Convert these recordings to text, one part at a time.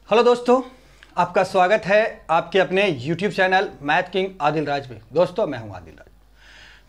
Hello दोस्तों, आपका स्वागत है आपके अपने YouTube channel math king Adil Raj में। दोस्तों मैं हूं आदिल राज।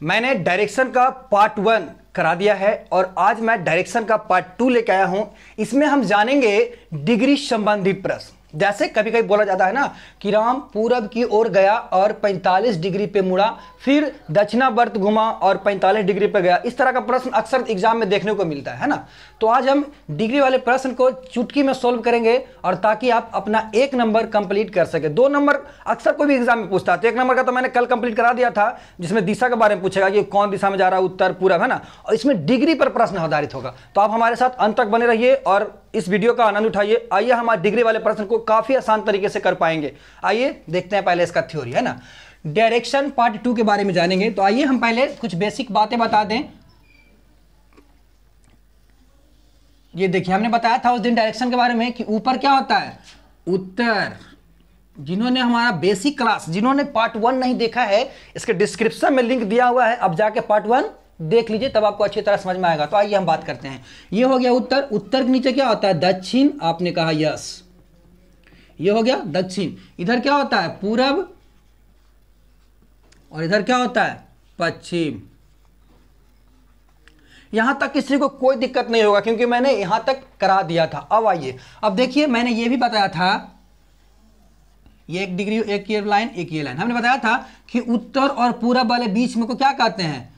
मैंने डायरेक्शन का पार्ट 1 करा दिया है और आज मैं डायरेक्शन का पार्ट 2 लेके आया हूं। इसमें हम जानेंगे डिग्री संबंधी प्रश्न। जैसे कभी कभी बोला जाता है ना कि राम पूरब की ओर गया और 45 डिग्री पे मुड़ा, फिर दक्षिणावर्त घुमा और 45 डिग्री पे गया। इस तरह का प्रश्न अक्सर एग्जाम में देखने को मिलता है ना। तो आज हम डिग्री वाले प्रश्न को चुटकी में सोल्व करेंगे और ताकि आप अपना 1 नंबर कंप्लीट कर सके। 2 नंबर अक्सर कोई भी एग्जाम में पूछता है, तो 1 नंबर का तो मैंने कल कंप्लीट करा दिया था, जिसमें दिशा के बारे में पूछेगा कि कौन दिशा में जा रहा है, उत्तर पूरब, है ना। और इसमें डिग्री पर प्रश्न आधारित होगा। तो आप हमारे साथ अंत तक बने रहिए और इस वीडियो का आनंद उठाइए। आइए हम आज डिग्री वाले प्रश्न को काफी आसान तरीके से कर पाएंगे। आइए देखते हैं पहले इसका थ्योरी, है ना। डायरेक्शन पार्ट 2 के बारे में जानेंगे। तो आइए हम पहले कुछ बेसिक बातें बता दें। ये देखिए, हमने बताया था उस दिन डायरेक्शन के बारे में कि ऊपर क्या होता है, उत्तर। जिन्होंने हमारा बेसिक क्लास, जिन्होंने पार्ट 1 नहीं देखा है, इसके डिस्क्रिप्शन में लिंक दिया हुआ है, अब जाके पार्ट 1 देख लीजिए, तब आपको अच्छी तरह समझ में आएगा। तो आइए हम बात करते हैं। ये हो गया उत्तर। उत्तर के नीचे क्या होता है, दक्षिण। आपने कहा यस, ये हो गया दक्षिण। इधर क्या होता है, पूरब, और इधर क्या होता है, पश्चिम। यहां तक किसी को कोई दिक्कत नहीं होगा क्योंकि मैंने यहां तक करा दिया था। अब आइए, अब देखिए, मैंने ये भी बताया था, ये 1 डिग्री, एक ये लाइन, एक ये लाइन। हमने बताया था कि उत्तर और पूरब वाले बीच में को क्या कहते हैं,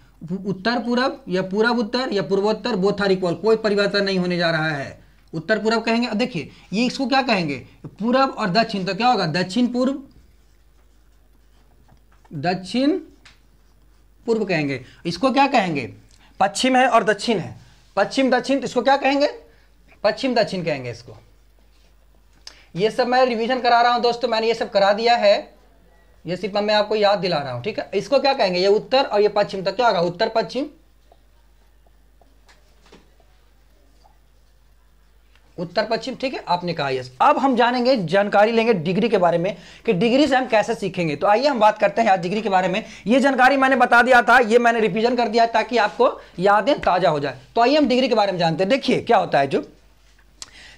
उत्तर पूरब या पूरब उत्तर या पूर्वोत्तर, बोथ आर इक्वल, कोई परिवर्तन नहीं होने जा रहा है। उत्तर पूरब कहेंगे। अब देखिए, ये इसको क्या कहेंगे, पूरब और दक्षिण, तो क्या होगा, दक्षिण पूर्व, दक्षिण पूर्व कहेंगे। इसको क्या कहेंगे, पश्चिम है और दक्षिण है, पश्चिम दक्षिण, तो इसको क्या कहेंगे, पश्चिम दक्षिण कहेंगे इसको। ये सब मैं रिवीजन करा रहा हूं दोस्तों, मैंने ये सब करा दिया है, ये सिर्फ मैं आपको याद दिला रहा हूं, ठीक है। इसको क्या कहेंगे, ये उत्तर और ये पश्चिम, तो क्या होगा, उत्तर पश्चिम, उत्तर पश्चिम, ठीक है। आपने कहा यस। अब हम जानेंगे, जानकारी लेंगे डिग्री के बारे में कि डिग्री से हम कैसे सीखेंगे। तो आइए हम बात करते हैं आज डिग्री के बारे में। ये जानकारी मैंने बता दिया था, ये मैंने रिवीजन कर दिया ताकि आपको यादें ताजा हो जाए। तो आइए हम डिग्री के बारे में जानते हैं। देखिए क्या होता है, जो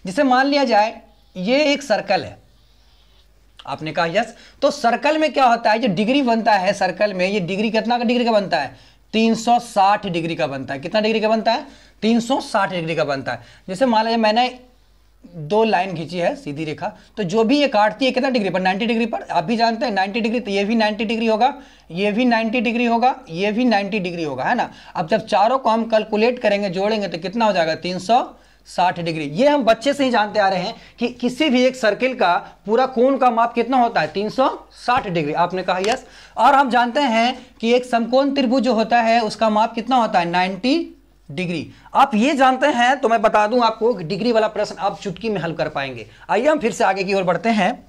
जिसे मान लिया जाए ये एक सर्कल है। आपने कहा यस। तो सर्कल में क्या होता है, जो डिग्री बनता है सर्कल में, ये डिग्री कितना का डिग्री का बनता है, 360 डिग्री का बनता है। कितना डिग्री का बनता है, 360 डिग्री का बनता है। जैसे मान लीजिए मैंने 2 लाइन खींची है, सीधी रेखा, तो जो भी ये काटती है कितना डिग्री पर, 90 डिग्री पर। आप भी जानते हैं 90 डिग्री, तो ये भी 90 डिग्री होगा, ये भी 90 डिग्री होगा, ये भी 90 डिग्री होगा, है ना। अब जब चारों को हम कैलकुलेट करेंगे, जोड़ेंगे, तो कितना हो जाएगा, 360 डिग्री। ये हम बच्चे से ही जानते आ रहे हैं कि किसी भी एक सर्किल का पूरा कोण का माप कितना होता है, 360 डिग्री। आपने कहा यस। और हम जानते हैं कि एक समकोण त्रिभुज जो होता है उसका माप कितना होता है, 90 डिग्री। आप ये जानते हैं तो मैं बता दूं आपको कि डिग्री वाला प्रश्न आप चुटकी में हल कर पाएंगे। आइए हम फिर से आगे की ओर बढ़ते हैं।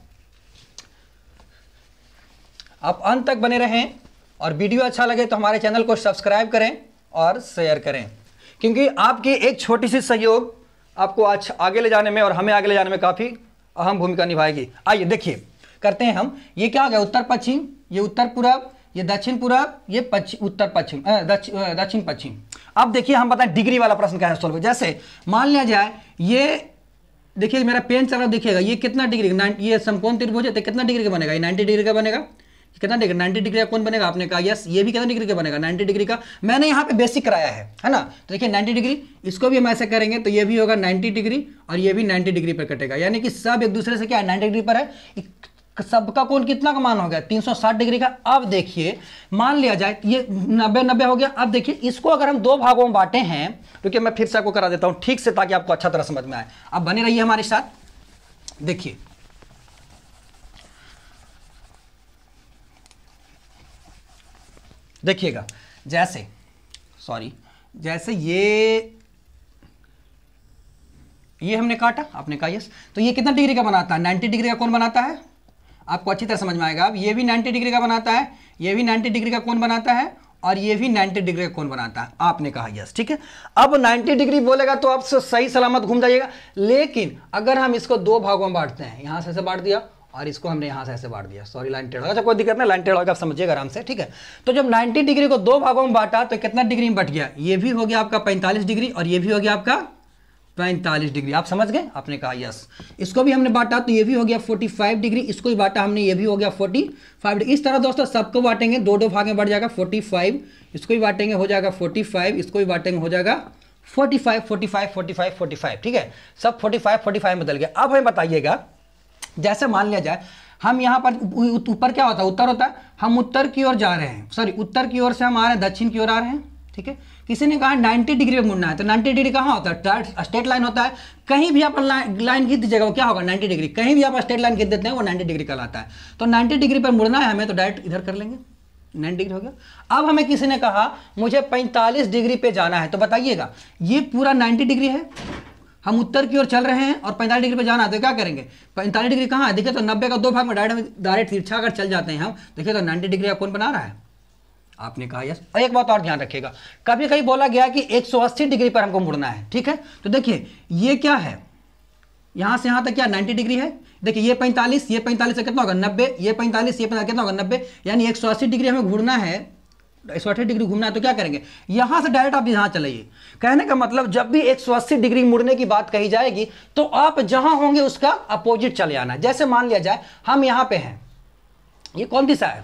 आप अंत तक बने रहें और वीडियो अच्छा लगे तो हमारे चैनल को सब्सक्राइब करें और शेयर करें, क्योंकि आपकी एक छोटी सी सहयोग आपको आज आगे ले जाने में और हमें आगे ले जाने में काफी अहम भूमिका निभाएगी। आइए देखिए, करते हैं हम। ये क्या हो गया, उत्तर पश्चिम, ये उत्तर पूरब, ये दक्षिण पूरब, ये उत्तर पश्चिम, दक्षिण पश्चिम। अब देखिए हम बताएं डिग्री वाला प्रश्न क्या है सोल्व। जैसे मान लिया जाए, ये देखिए मेरा पेन चल रहा, देखिएगा ये कितना डिग्री, ये समकोण त्रिभुज है, तो कितना डिग्री का बनेगा, ये 90 डिग्री का बनेगा। कितना डिग्री, 90 डिग्री का कौन बनेगा, आपने कहा यस। ये भी कितना डिग्री का बनेगा, 90 डिग्री का। मैंने यहाँ पे बेसिक कराया है ना। तो देखिए 90 डिग्री, इसको भी हम ऐसे करेंगे तो ये भी होगा 90 डिग्री और ये भी 90 डिग्री पर कटेगा, यानी कि सब एक दूसरे से क्या है, 90 डिग्री पर है। सबका कोण कितना का मान हो गया, 360 डिग्री का। अब देखिए मान लिया जाए ये 90 हो गया। अब देखिए इसको अगर हम 2 भागों में बांटे हैं, क्योंकि मैं फिर से आपको करा देता हूं ठीक से ताकि आपको अच्छा तरह समझ में आए। अब बने रहिए हमारे साथ। देखिए देखिएगा, जैसे जैसे ये हमने काटा, आपने कहा यस। तो ये कितना डिग्री का बनाता है, 90 डिग्री का कोण बनाता है। आपको अच्छी तरह समझ में आएगा। अब ये भी 90 डिग्री का बनाता है, ये भी 90 डिग्री का कोण बनाता है और ये भी 90 डिग्री का कोण बनाता है। आपने कहा यस, ठीक है। अब 90 डिग्री बोलेगा तो आप सही सलामत घूम जाइएगा। लेकिन अगर हम इसको 2 भागों में बांटते हैं, यहां से ऐसे बांट दिया और इसको हमने यहां से ऐसे बांट दिया, सॉरी लाइन टेढ़ा, अच्छा कोई दिक्कत नहीं, लाइन टेढ़ा होगा, आप समझिएगा आराम से, ठीक है। तो जब 90 डिग्री को 2 भागों में बांटा तो कितना डिग्री में बट गया, ये भी हो गया आपका 45 डिग्री और ये भी हो गया आपका 45 डिग्री। आप समझ गए? आपने कहा यस। इसको भी हमने बांटा तो ये भी हो गया 45 डिग्री, इसको भी बांटा हमने, ये भी हो गया 45 डिग्री। इस तरह दोस्तों सबको बांटेंगे, दो दो भाग में बढ़ जाएगा 45, इसको भी बांटेंगे हो जाएगा 45, इसको भी बांटेंगे हो जाएगा 45 45 45 45। ठीक है, सब 45 45 में बदल गया। अब हमें बताइएगा, जैसे मान लिया जाए हम यहाँ पर ऊपर क्या होता है, उत्तर होता है, हम उत्तर की ओर जा रहे हैं, सॉरी उत्तर की ओर से हम आ रहे हैं, दक्षिण की ओर आ रहे हैं। ठीक है, किसी ने कहा 90 डिग्री पे मुड़ना है, तो 90 डिग्री कहाँ होता है? स्ट्रेट लाइन होता है। कहीं भी आप लाइन खींच दीजिएगा वो क्या होगा? 90 डिग्री। कहीं भी आप स्ट्रेट लाइन खींच देते हैं वो 90 डिग्री कहलाता है। तो 90 डिग्री पर मुड़ना है हमें, तो डायरेक्ट इधर कर लेंगे, 90 डिग्री हो गया। अब हमें किसी ने कहा मुझे 45 डिग्री पे जाना है, तो बताइएगा ये पूरा 90 डिग्री है, हम उत्तर की ओर चल रहे हैं और 45 डिग्री पे जाना है, तो क्या करेंगे? 45 डिग्री कहाँ है? देखिए तो 90 का दो भाग में डायरेक्ट तिरछा अगर चल जाते हैं हम, देखिए तो 90 डिग्री कौन बना रहा है? आपने कहा यस। और एक बात और ध्यान रखिएगा, कभी कभी बोला गया कि 180 डिग्री पर हमको मुड़ना है। ठीक है, तो देखिए ये क्या है, यहां से यहां तक क्या 90 डिग्री है। देखिए ये 45, ये 45 से कितना होगा 90, ये 45, ये 45 कितना होगा 90, यानी 180 डिग्री हमें घूमना है, 180 डिग्री घूमना है। तो क्या करेंगे, यहां से डायरेक्ट आप यहां चलाइए। कहने का मतलब जब भी 180 डिग्री मुड़ने की बात कही जाएगी तो आप जहां होंगे उसका अपोजिट चले आना। जैसे मान लिया जाए हम यहां पे हैं, ये कौन दिशा है?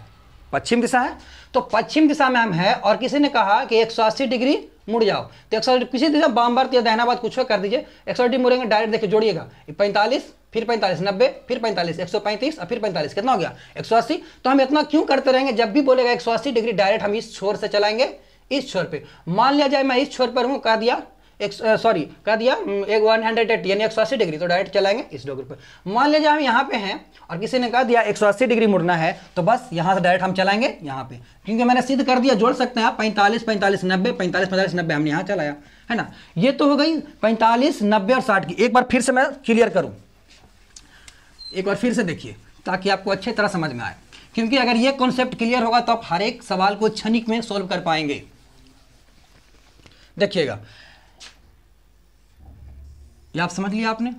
पश्चिम दिशा है, तो पश्चिम दिशा में हम हैं और किसी ने कहा कि 180 डिग्री मुड़ जाओ, तो 180 किसी दिशा बाम बार या दहनाबाद कुछ कर दीजिए, 180 डिग्री मुड़ेंगे डायरेक्ट। देखिए जोड़िएगा, 45 फिर 45 90 फिर 45 135 और फिर 45 कितना हो गया 180। तो हम इतना क्यों करते रहेंगे, जब भी बोलेगा 180 डिग्री डायरेक्ट हम इस छोर से चलाएंगे इस छोर पे। मान लिया जाए मैं इस छोर पर हूँ, कह दिया 180 यानी 180 डिग्री, तो डायरेक्ट चलाएंगे इस डोगर पर। मान लिया जाए हम यहाँ पे हैं और किसी ने कहा दिया 180 डिग्री मुड़ना है, तो बस यहाँ से डायरेक्ट हम चलाएंगे यहाँ पे, क्योंकि मैंने सिद्ध कर दिया। जोड़ सकते हैं आप 45 45 90 45 45 90, हमने यहाँ चलाया है ना। ये तो हो गई 45 90 और 60 की। एक बार फिर से मैं क्लियर करूँ, एक बार फिर से देखिए ताकि आपको अच्छे तरह समझ में आए, क्योंकि अगर ये कॉन्सेप्ट क्लियर होगा तो आप हर एक सवाल को क्षणिक में सोल्व कर पाएंगे। देखिएगा, ये आप समझ लिया आपने,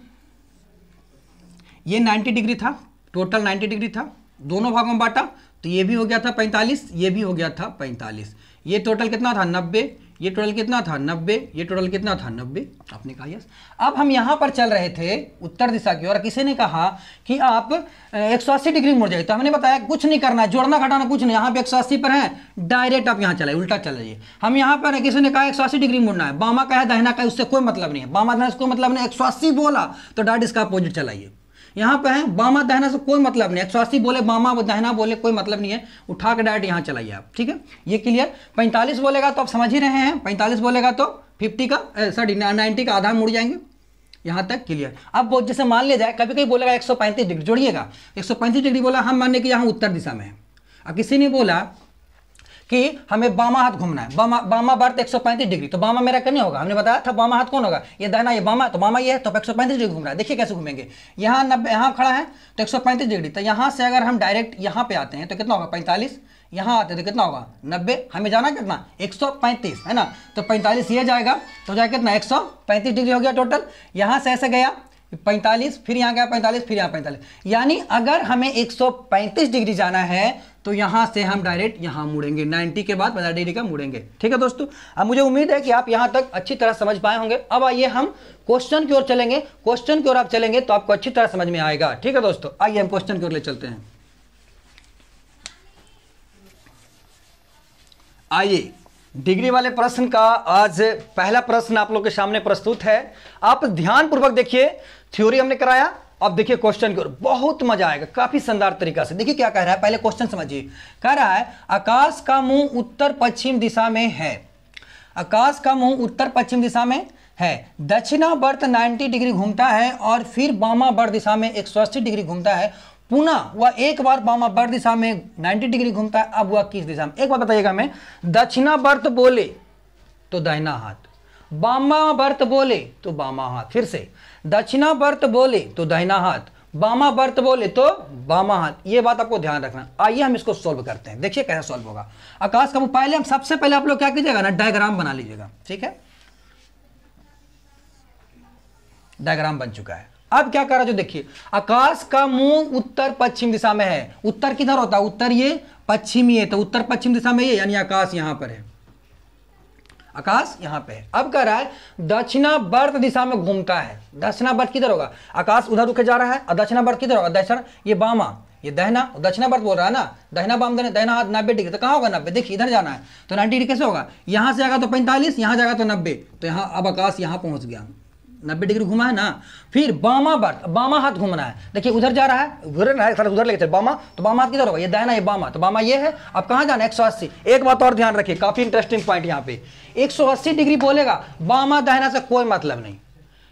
ये 90 डिग्री था, टोटल 90 डिग्री था, दोनों भागों में बांटा तो ये भी हो गया था 45, ये भी हो गया था 45। ये टोटल कितना था 90, ये टोटल कितना था 90, ये टोटल कितना था 90। आपने कहा यस। अब हम यहाँ पर चल रहे थे उत्तर दिशा की और किसी ने कहा कि आप 180 डिग्री मुड़ जाइए, तो हमने बताया कुछ नहीं करना है, जोड़ना घटाना कुछ नहीं। यहाँ पे 180 पर है, डायरेक्ट आप यहाँ चलाइए, उल्टा चल जाइए। हम यहाँ पर किसी ने कहा 180 डिग्री मुड़ना है, बामा का है दहना का है, उससे कोई मतलब नहीं है, बामा दहना से कोई मतलब नहीं, 180 बोला तो डायरेक्ट इसका अपोजिट चलाइए। यहाँ पे है बामा दहना से कोई मतलब नहीं, 180 बोले बामा दहना बोले कोई मतलब नहीं है, उठा के डायरेक्ट यहाँ चलाइए आप। ठीक है, ये क्लियर। 45 बोलेगा तो आप समझ ही रहे हैं, 45 बोलेगा तो 50 का 90 का आधा मुड़ जाएंगे, यहाँ तक क्लियर। अब जैसे मान लिया जाए कभी कभी बोलेगा 135 डिग्री, जोड़िएगा 135 डिग्री बोला, हम मानने कि यहाँ उत्तर दिशा में है। अब किसी ने बोला कि हमें बामा हाथ घूमना है, बामा बर्थ 135 डिग्री, तो बामा मेरा करने होगा, हमने बताया था बामा हाथ कौन होगा, ये दाहिना, ये बामा, तो बामा ये है, तो 135 डिग्री घूम रहा है। देखिए कैसे घूमेंगे, यहाँ 90, यहाँ खड़ा है तो 135 डिग्री, तो यहाँ से अगर हम डायरेक्ट यहाँ पे आते हैं तो कितना होगा 45, यहाँ आते तो कितना होगा 90, हमें जाना कितना 135 है ना, तो 45 ये जाएगा तो जाएगा कितना 135 डिग्री हो गया टोटल। यहाँ से ऐसे गया 45, फिर यहाँ गया 45, फिर यहाँ 45, यानी अगर हमें 135 डिग्री जाना है तो यहाँ से हम डायरेक्ट यहाँ मुड़ेंगे, 90 के बाद 50 डिग्री का मुड़ेंगे। ठीक है दोस्तों, अब मुझे उम्मीद है कि आप यहाँ तक अच्छी तरह समझ पाए होंगे। अब आइए हम क्वेश्चन की ओर चलेंगे, क्वेश्चन की ओर आप चलेंगे तो आपको अच्छी तरह समझ में आएगा। ठीक है दोस्तों, आइए हम क्वेश्चन की ओर ले चलते हैं। आइए डिग्री वाले प्रश्न का आज पहला प्रश्न आप लोग के सामने प्रस्तुत है। आप ध्यानपूर्वक देखिए, थ्योरी हमने कराया, अब देखिए क्वेश्चन की ओर, बहुत मजा आएगा, काफी शानदार तरीका से। देखिए क्या कह रहा है, पहले क्वेश्चन समझिए। कह रहा है आकाश का मुंह उत्तर पश्चिम दिशा में है, आकाश का मुंह उत्तर पश्चिम दिशा में है, दक्षिणावर्त 90 डिग्री घूमता है और फिर वामावर्त दिशा में 180 डिग्री घूमता है, पुनः वह एक बार वामावर्त दिशा में 90 डिग्री घूमता है। अब वह किस दिशा में, एक बार बताइएगा हमें, दक्षिणावर्त बोले तो दाहिना हाथ, वामावर्त बोले तो बामा हाथ, फिर से दक्षिणावर्त बोले तो दाहिना हाथ, वामावर्त बोले तो बामा हाथ। ये बात आपको ध्यान रखना। आइए हम इसको सॉल्व करते हैं, देखिए कैसे सॉल्व होगा। आकाश का पहले हम सबसे पहले आप लोग क्या कीजिएगा ना, डायग्राम बना लीजिएगा। ठीक है, डायग्राम बन चुका है। अब क्या कर रहा है, जो देखिए आकाश का मुंह उत्तर पश्चिम दिशा में है, उत्तर किधर होता है, उत्तर ये पश्चिमी है, तो उत्तर पश्चिम दिशा में ये, यानी आकाश यहां पर है, आकाश यहाँ पे है। अब कह रहा है दक्षिणावर्त दिशा में घूमता है। दक्षिणावर्त किधर होगा, आकाश उधर रुके जा रहा है, और दक्षिणावर्त किधर होगा, दक्षिण ये बामा, ये दहना, दक्षिणावर्त बोल रहा है ना, दहना बाम दहना हाथ 90 डिग्री, तो कहाँ होगा 90, देखिए इधर जाना है तो 90 डिग्री कैसे होगा, यहाँ से आएगा तो 45, यहाँ जाएगा तो 90, तो यहाँ अब आकाश यहाँ पहुँच गया, 90 डिग्री घुमा है ना। फिर बामावर्त, बामा हाथ घूमना है, देखिए उधर जा रहा है, उधर लेके चल बामा, तो बामा हाथ किधर होगा, ये दाहिना ये बामा, तो बामा ये है। अब कहाँ जाना है 180। एक बात और ध्यान रखिए, काफी इंटरेस्टिंग पॉइंट यहाँ पे, 180 डिग्री बोलेगा बामा दाहिना से कोई मतलब नहीं,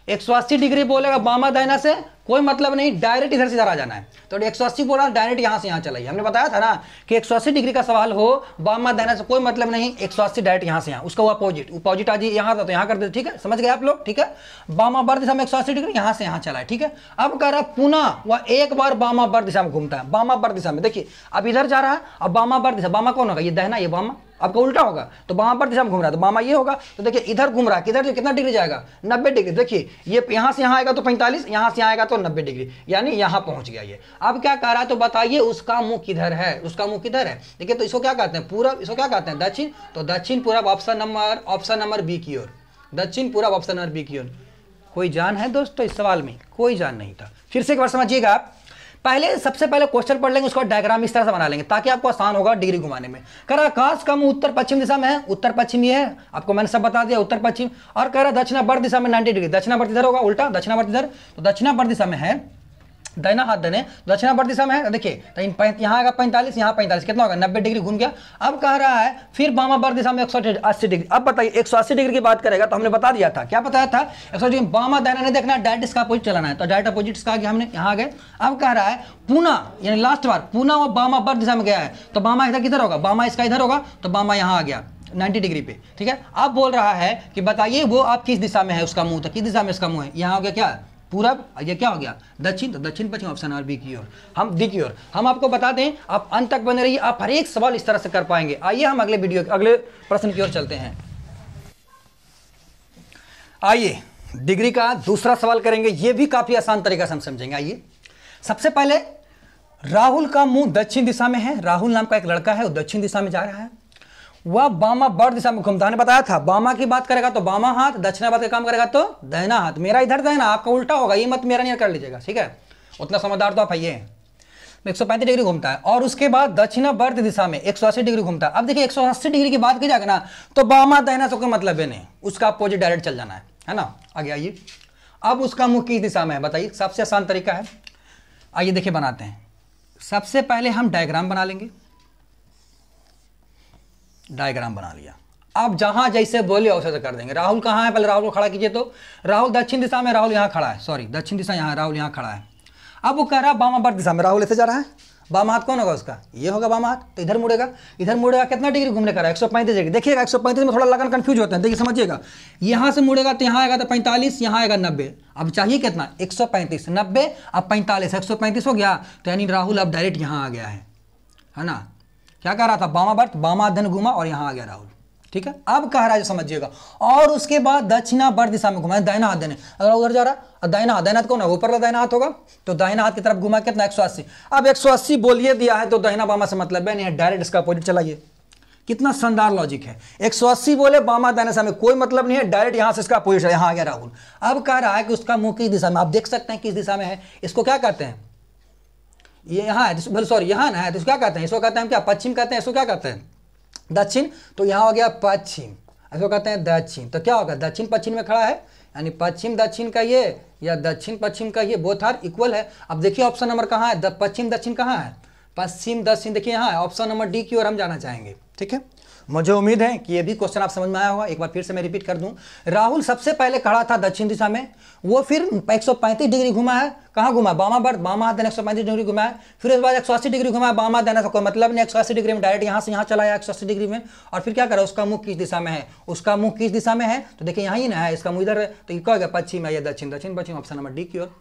180 डिग्री बोलेगा बामा दाहिना से कोई मतलब नहीं, डायरेक्ट इधर से इधर आ जाना है। तो 180 बोला डायरेक्ट यहां से यहां चलाइए, हमने बताया था ना कि 180 डिग्री का सवाल हो बामा दाहिना से कोई मतलब नहीं, 180 डायरेक्ट यहां से यहां, उसका अपोजिट आ जाइए, यहां था तो यहां कर दे, ठीक है, समझ गए आप लोग, ठीक है। बामावर्त दिशा में 180 डिग्री यहां से यहां चला है, ठीक है। अब कह रहा पुनः वह एक बार बामावर्त दिशा में घूमता है, बामावर्त दिशा में, देखिए अब इधर जा रहा है, अब बामावर्त दिशा, बामा कौन होगा, ये दहना ये बामा, आपका उल्टा होगा, तो बामावर्त दिशा में घूम रहा है तो बामा ये होगा। तो देखिए इधर घूम रहा है, किधर कितना डिग्री जाएगा, 90 डिग्री, देखिए ये यहां से यहां आएगा तो 45, यहां से यहां आएगा तो 90 डिग्री, यानी यहां पहुंच गया ये। अब क्या कह रहा है, तो बताइए उसका मुंह किधर है, उसका मुंह किधर है, देखिए तो इसको क्या कहते हैं पूरब, इसको क्या कहते हैं दक्षिण, तो दक्षिण पूरब, ऑप्शन नंबर बी की ओर, दक्षिण पूरब ऑप्शन नंबर बी की ओर। कोई जान है दोस्तों इस सवाल में, कोई जान नहीं था। फिर से एक बार समझिएगा आप, पहले सबसे पहले क्वेश्चन पढ़ लेंगे, उसका डायग्राम इस तरह से बना लेंगे ताकि आपको आसान होगा डिग्री घुमाने में। कह रहा आकाश का मुंह उत्तर पश्चिम दिशा में है, उत्तर पश्चिम ये है, आपको मैंने सब बता दिया उत्तर पश्चिम। और कह रहा दक्षिणावर्त दिशा में 90 डिग्री, दक्षिणावर्त इधर होगा, उल्टा दक्षिणावर्त इधर, तो दक्षिणावर्त दिशा में है, दाहिना हाथ देने दक्षिणावर्त दिशा में है, देखिए तो यहाँ आएगा 45, यहाँ 45, कितना होगा 90 डिग्री घूम गया। अब कह रहा है फिर बामावर्त दिशा में 180 डिग्री। अब बताइए 180 डिग्री की बात करेगा तो हमने बता दिया था, क्या बताया था, 180 डिग्री बामा दाहिना नहीं देखना, डायरेक्ट इसका अपोजिट चलाना है, तो डायरेक्ट अपोजिट इसका आ गया, हमने यहाँ आ गए। अब कह रहा है पुनः यानी लास्ट बार पुनः वो बामावर्त दिशा में गया है, तो बामा इधर किधर होगा, बामा इसका इधर होगा, तो बामा यहाँ आ गया 90 डिग्री पे, ठीक है। अब बोल रहा है कि बताइए वो आप किस दिशा में है, उसका मुंह, तो किस दिशा में इसका मुंह है, यहाँ हो गया क्या पूरब, ये क्या हो गया दक्षिण, तो दक्षिण पश्चिम ऑप्शन नंबर बी की ओर, हम डी की ओर। हम आपको बता दें आप अंत तक बने रहिए, आप हर एक सवाल इस तरह से कर पाएंगे। आइए हम अगले प्रश्न की ओर चलते हैं। आइए डिग्री का दूसरा सवाल करेंगे, ये भी काफी आसान तरीका से हम समझेंगे। आइए सबसे पहले राहुल का मुंह दक्षिण दिशा में है, राहुल नाम का एक लड़का है वो दक्षिण दिशा में जा रहा है, वह बामावर्त दिशा में घूमता है, बताया था बामा की बात करेगा तो बामा हाथ, दक्षिणावर्त का काम करेगा तो दाहिना हाथ, मेरा इधर दाहिना आपका उल्टा होगा, ये मत मेरा नहीं कर लीजिएगा, ठीक है, उतना समझदार तो आप है। 135 डिग्री घूमता है और उसके बाद दक्षिणावर्त दिशा में 180 डिग्री घूमता है। अब देखिए 180 डिग्री की बात की जाएगा ना तो बामा दाहिना से कोई मतलब है नहीं, उसका अपोजिट डायरेक्ट चल जाना है ना। आगे आइए, अब उसका मुंह किस दिशा में है बताइए, सबसे आसान तरीका है। आइए देखिए बनाते हैं, सबसे पहले हम डायग्राम बना लेंगे, डायग्राम बना लिया। अब जहां जैसे बोले वैसे कर देंगे। राहुल कहाँ है, पहले राहुल को खड़ा कीजिए, तो राहुल दक्षिण दिशा में, राहुल यहाँ खड़ा है, सॉरी दक्षिण दिशा यहाँ, राहुल यहाँ खड़ा है। अब वो कह रहा है बामावर्त दिशा में, राहुल ऐसे जा रहा है, बामा हाथ कौन होगा उसका, ये होगा बामा हाथ, तो इधर मुड़ेगा, इधर मुड़ेगा, कितना डिग्री घूमने का रहा है 135 डिग्री। देखिएगा 135 में थोड़ा लगन कंफ्यूज होते हैं, देखिए समझिएगा, यहाँ से मुड़ेगा तो यहाँ आएगा तो 45, यहाँ आएगा 90, अब चाहिए कितना 135, 90 अब 45, 135 हो गया, तो यानी राहुल अब डायरेक्ट यहाँ आ गया है ना। क्या कह रहा था बामावर्त, बामा धन घुमा और यहाँ आ गया राहुल, ठीक है। अब कह रहा है समझिएगा, और उसके बाद दक्षिणावर्त दिशा में घुमा, दाहिना हाथ देने, अगर उधर जा रहा दाहिना हाथ कौन है, ऊपर का दाहिना हाथ होगा, तो दाहिना हाथ की तरफ घुमा कितना 180। अब 180 बोलिए दिया है तो दाहिना बामा से मतलब है नहीं, डायरेक्ट इसका अपोजिट चलाइए। कितना शानदार लॉजिक है, 180 बोले बामा दाहिना से कोई मतलब नहीं है, डायरेक्ट यहां से इसका अपोजिट, यहाँ आ गया राहुल। अब कह रहा है कि उसका मुंह किस दिशा में, आप देख सकते हैं किस दिशा में है, इसको क्या कहते हैं, ये यहाँ है, सॉरी यहाँ ना है, तो क्या कहते हैं, इसको कहते हैं क्या पश्चिम कहते हैं, इसको क्या कहते हैं दक्षिण, तो यहाँ हो गया पश्चिम, इसको कहते हैं दक्षिण, तो क्या होगा दक्षिण पश्चिम में खड़ा है, यानी पश्चिम दक्षिण का ये या दक्षिण पश्चिम का ये बोथ आर इक्वल है। अब देखिए ऑप्शन नंबर कहाँ है, पश्चिम दक्षिण कहाँ है, पश्चिम दक्षिण देखिए यहाँ है, ऑप्शन नंबर डी की ओर हम जाना चाहेंगे, ठीक है। मुझे उम्मीद है कि ये भी क्वेश्चन आप समझ में आया होगा, एक बार फिर से मैं रिपीट कर दूं। राहुल सबसे पहले खड़ा था दक्षिण दिशा में, वो फिर 135 डिग्री घुमा है, कहाँ घुमा बामावर्त, बामा हाथ देना 135 डिग्री घुमा है, फिर उसके बाद 180 डिग्री घुमा है, बामा देना से कोई मतलब नहीं, 180 डिग्री में डायरेक्ट यहाँ से यहाँ चलाया 180 डिग्री में, और फिर क्या करा उसका मुंह किस दिशा में है, उसका मुंह किस दिशा में है, तो देखिए यहाँ ही ना है, इसका मुंह इधर है, तो ये क्या हो गया पश्चिम है या दक्षिण, दक्षिण पश्चिम ऑप्शन नंबर डी की ओर।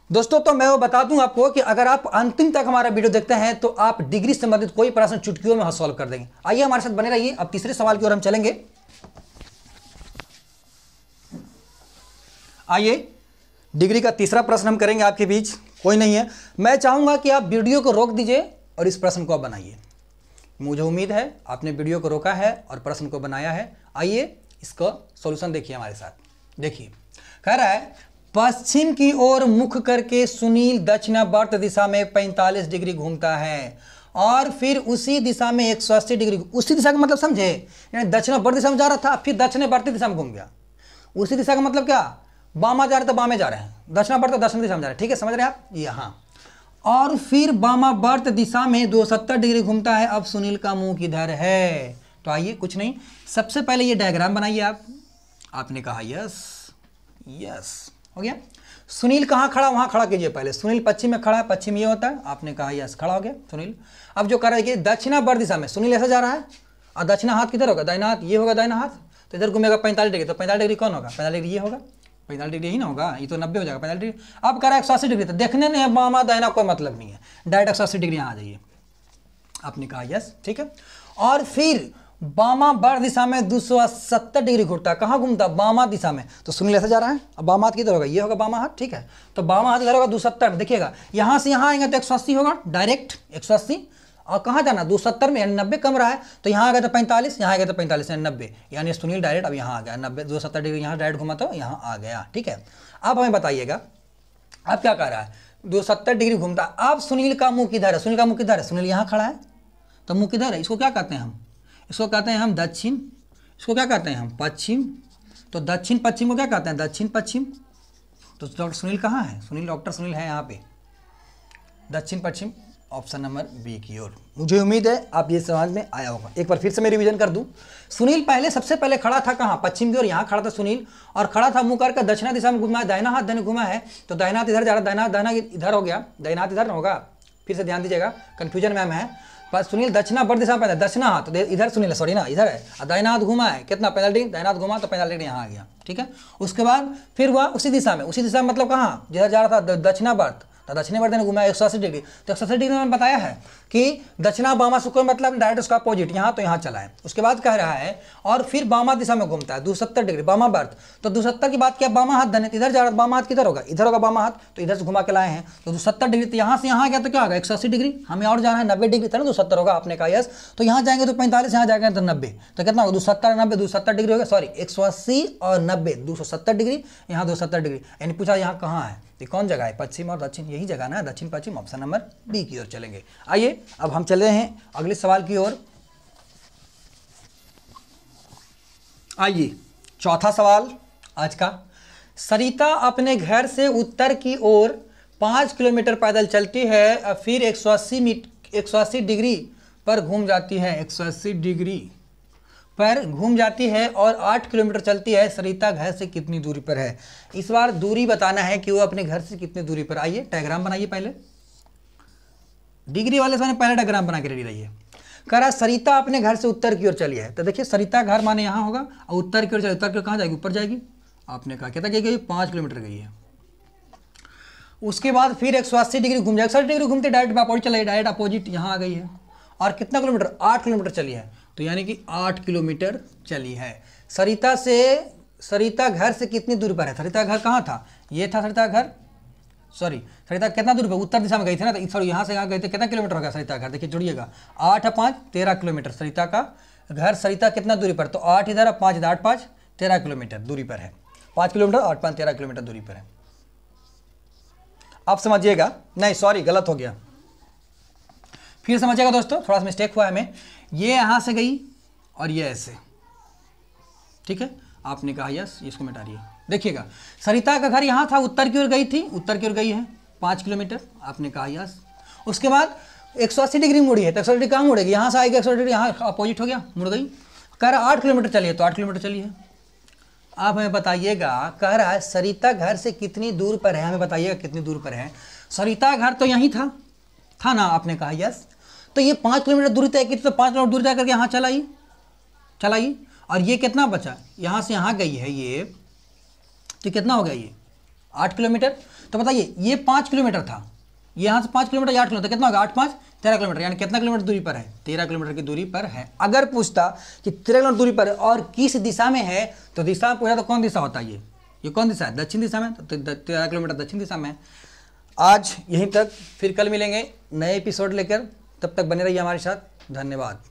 दोस्तों तो मैं वो बता दूं आपको कि अगर आप अंतिम तक हमारा वीडियो देखते हैं तो आप डिग्री से संबंधित कोई प्रश्न चुटकियों में सॉल्व कर देंगे। आइए हमारे साथ बने रहिए, अब तीसरे सवाल की ओर हम चलेंगे। आइए डिग्री का तीसरा प्रश्न हम करेंगे आपके बीच, कोई नहीं है, मैं चाहूंगा कि आप वीडियो को रोक दीजिए और इस प्रश्न को आप बनाइए। मुझे उम्मीद है आपने वीडियो को रोका है और प्रश्न को बनाया है। आइए इसको सॉल्यूशन देखिए हमारे साथ। देखिए कह रहा है पश्चिम की ओर मुख करके सुनील दक्षिणावर्त दिशा में 45 डिग्री घूमता है और फिर उसी दिशा में 180 डिग्री, उसी दिशा का मतलब समझे, यानी दक्षिणावर्त दिशा में जा रहा था फिर दक्षिणावर्ती दिशा में घूम गया। उसी दिशा का मतलब क्या, बामा जा रहे तो बामे जा रहे हैं, दक्षिणावर्त दक्षिण दिशा में जा रहे हैं, ठीक है, समझ रहे हैं आप। यहाँ और फिर वामावर्त दिशा में 270 डिग्री घूमता है। अब सुनील का मुंह किधर है? तो आइए कुछ नहीं, सबसे पहले ये डायग्राम बनाइए आप। आपने कहा यस, यस हो गया। सुनील कहाँ खड़ा, वहां खड़ा कीजिए पहले। सुनील पश्चिम में खड़ा है, पश्चिम ये होता है, आपने कहा यस, खड़ा हो गया सुनील। अब जो कर रहा है कि दक्षिणावर्त दिशा में सुनील ऐसा जा रहा है और दक्षिणा हाथ किधर होगा, दाहिना हाथ, ये होगा दाहिना हाथ, तो इधर घूमेगा 45 डिग्री। तो 45 डिग्री कौन होगा, 45 डिग्री ये होगा, 45 डिग्री ही ना होगा, ये तो 90 हो जाएगा 45 डिग्री। अब कह रहा है 180 डिग्री, तो देखने में बामा दाहिना कोई मतलब नहीं है, डायरेक्ट 180 डिग्री यहाँ आ जाइए। आपने कहा यस, ठीक है। और फिर वामावर्त दिशा में 270 डिग्री घूमता, कहाँ घूमता, बामा दिशा में। तो सुनील ऐसे जा रहा है, अब बामा हाथ किधर होगा, ये होगा बामा हाथ, ठीक है। तो बामा हाथ इधर होगा 270 में, देखिएगा यहाँ से यहाँ आएंगे तो 180 होगा, डायरेक्ट 180। और कहाँ जाना, 270 में, यानी 90 कम रहा है, तो यहाँ आ गया तो 45, यहाँ आ गया तो 45 यानी 90, यानी सुनील डायरेक्ट अब यहाँ आ गया 90, 270 डिग्री यहाँ डायरेक्ट घुमा तो यहाँ आ गया, ठीक है। अब हमें बताइएगा अब क्या कर रहा है, 270 डिग्री घूमता। अब सुनील का मुंह किधर है, सुनील का मुंह किधर है, सुनील यहाँ खड़ा है, तो मुंह किधर है, इसको क्या कहते हैं हम, इसको कहते हैं हम दक्षिण, इसको क्या कहते हैं हम पश्चिम। तो दक्षिण पश्चिम को क्या कहते हैं, दक्षिण पश्चिम। तो डॉक्टर सुनील कहाँ है, सुनील, डॉक्टर सुनील है यहाँ पे, दक्षिण पश्चिम, ऑप्शन नंबर बी की ओर। मुझे उम्मीद है आप ये समझ में आया होगा। एक बार फिर से मैं रिवीजन कर दूं। सुनील पहले सबसे पहले खड़ा था कहाँ, पश्चिम की ओर, यहाँ खड़ा था सुनील और खड़ा था मुंह करके दक्षिणा दिशा में घुमा है, दाहिना हाथ दाहिने घुमा है, तो दाहिना हाथ इधर जा रहा है, दाहिना इधर हो गया, दाहिना हाथ इधर होगा। फिर से ध्यान दीजिएगा, कंफ्यूजन मैम है। पर सुनील दक्षिणावर्त दिशा में, दक्षिणा हाथ तो इधर सुनील, सॉरी ना, इधर है, और दाहिना हाथ घुमा है कितना, 45 डिग्री, दाहिना हाथ घुमा तो 45 डिग्री यहाँ आ गया, ठीक है। उसके बाद फिर हुआ उसी दिशा में, उसी दिशा में मतलब कहाँ, जिधर जा रहा था दक्षिणावर्त, तो दक्षिणावर्त ने घुमाया 180 डिग्री। तो 180 डिग्री में बताया है कि दक्षिणा बामा से कोई मतलब डायरेक्ट उसका अपोजिट, यहाँ तो यहाँ चला है। उसके बाद कह रहा है और फिर बामा दिशा में घूमता है 270 डिग्री, वामावर्त। तो 270 की बात क्या, बामा हाथ धने, इधर जा रहा है, बामा हाथ किधर होगा, इधर होगा बामा हाथ, तो इधर से घुमा के लाए हैं, तो 270 डिग्री। तो यहाँ से यहाँ गया तो क्या होगा, 180 डिग्री, हमें और जाना है 90 डिग्री, था ना 270 होगा, आपने कहा यस। तो यहाँ जाएंगे तो 45, यहाँ जाएंगे तो 90, तो कितना होगा, 270 90, 270 डिग्री होगा, सॉरी 180 और 90, 270 डिग्री, यहाँ 270 डिग्री। यानी पूछा यहाँ कहाँ है, ये कौन जगह है, पश्चिम और दक्षिण, यही जगह ना, दक्षिण पश्चिम, ऑप्शन नंबर बी की ओर चलेंगे। आइए अब हम चले हैं अगले सवाल की ओर। आइए चौथा सवाल आज का। सरिता अपने घर से उत्तर की ओर 5 किलोमीटर पैदल चलती है, फिर 180 डिग्री पर घूम जाती है, 180 डिग्री पर घूम जाती है और 8 किलोमीटर चलती है। सरिता घर से कितनी दूरी पर है। इस बार दूरी बताना है कि वो अपने घर से कितनी दूरी पर। आइए डायग्राम बनाइए पहले, डिग्री वाले से पहले डायग्राम बना के रेडी रहिए। कह रहा सरिता अपने घर से उत्तर की ओर चली है, तो देखिए सरिता घर माने यहाँ होगा और उत्तर की ओर चली, उत्तर की ओर कहाँ जाएगी, ऊपर जाएगी। आपने कहा कितना गई, 5 किलोमीटर गई है। उसके बाद फिर 180 डिग्री घूम जाएगी, 180 डिग्री घूमते डायरेक्ट अपोजिट चला, डायरेक्ट अपोजिट यहाँ आ गई है। और कितना किलोमीटर, 8 किलोमीटर चली है, तो यानी कि 8 किलोमीटर चली है। सरिता घर से कितनी दूरी पर है, सरिता घर कहाँ था, ये था सरिता घर, सॉरी सरिता कितना दूरी पर, उत्तर दिशा में गई थी ना, तो सॉरी यहाँ से यहाँ गए थे, कितना किलोमीटर होगा सरिता घर, देखिए जुड़िएगा, 8 और 5 13 किलोमीटर सरिता का घर। सरिता कितना दूरी पर, तो 8 इधर और 5 इधर, 8 5 13 किलोमीटर दूरी पर है, 5 किलोमीटर 8 5 13 किलोमीटर दूरी पर है। आप समझिएगा, नहीं सॉरी गलत हो गया, फिर समझिएगा दोस्तों, थोड़ा सा मिस्टेक हुआ है हमें, ये यहाँ से गई और ये ऐसे, ठीक है। आपने कहा यस, इसको मिटा रही है। देखिएगा सरिता का घर यहाँ था, उत्तर की ओर गई थी, उत्तर की ओर गई है 5 किलोमीटर, आपने कहा यस। उसके बाद 180 डिग्री मुड़ी है, तो 180 डिग्री कहाँ मुड़ेगी, यहाँ से आएगी 180 डिग्री, यहाँ अपोजिट हो गया, मुड़ गई। कह रहा 8 किलोमीटर चलिए, तो 8 किलोमीटर चलिए। आप हमें बताइएगा, कह रहा है सरिता घर से कितनी दूर पर है, हमें बताइएगा कितनी दूर पर है। सरिता घर तो यहीं था ना, आपने कहा यस। तो ये 5 किलोमीटर दूरी तय की, तो 5 किलोमीटर दूर जाकर यहाँ चलाई, और ये कितना बचा, यहाँ से यहाँ गई है ये, तो कितना हो गया ये 8 किलोमीटर। तो बताइए ये 5 किलोमीटर था, यहाँ से 5 किलोमीटर 8 किलोमीटर, कितना होगा 8 5 13 किलोमीटर, यानी कितना किलोमीटर दूरी पर है, 13 किलोमीटर की दूरी पर है। अगर पूछता कि 13 किलोमीटर दूरी पर है और किस दिशा में है, तो दिशा पूछा तो कौन दिशा होता है, ये कौन दिशा है, दक्षिण दिशा में, तो 13 किलोमीटर दक्षिण दिशा में। आज यहीं तक, फिर कल मिलेंगे नए एपिसोड लेकर, तब तक बने रहिए हमारे साथ, धन्यवाद।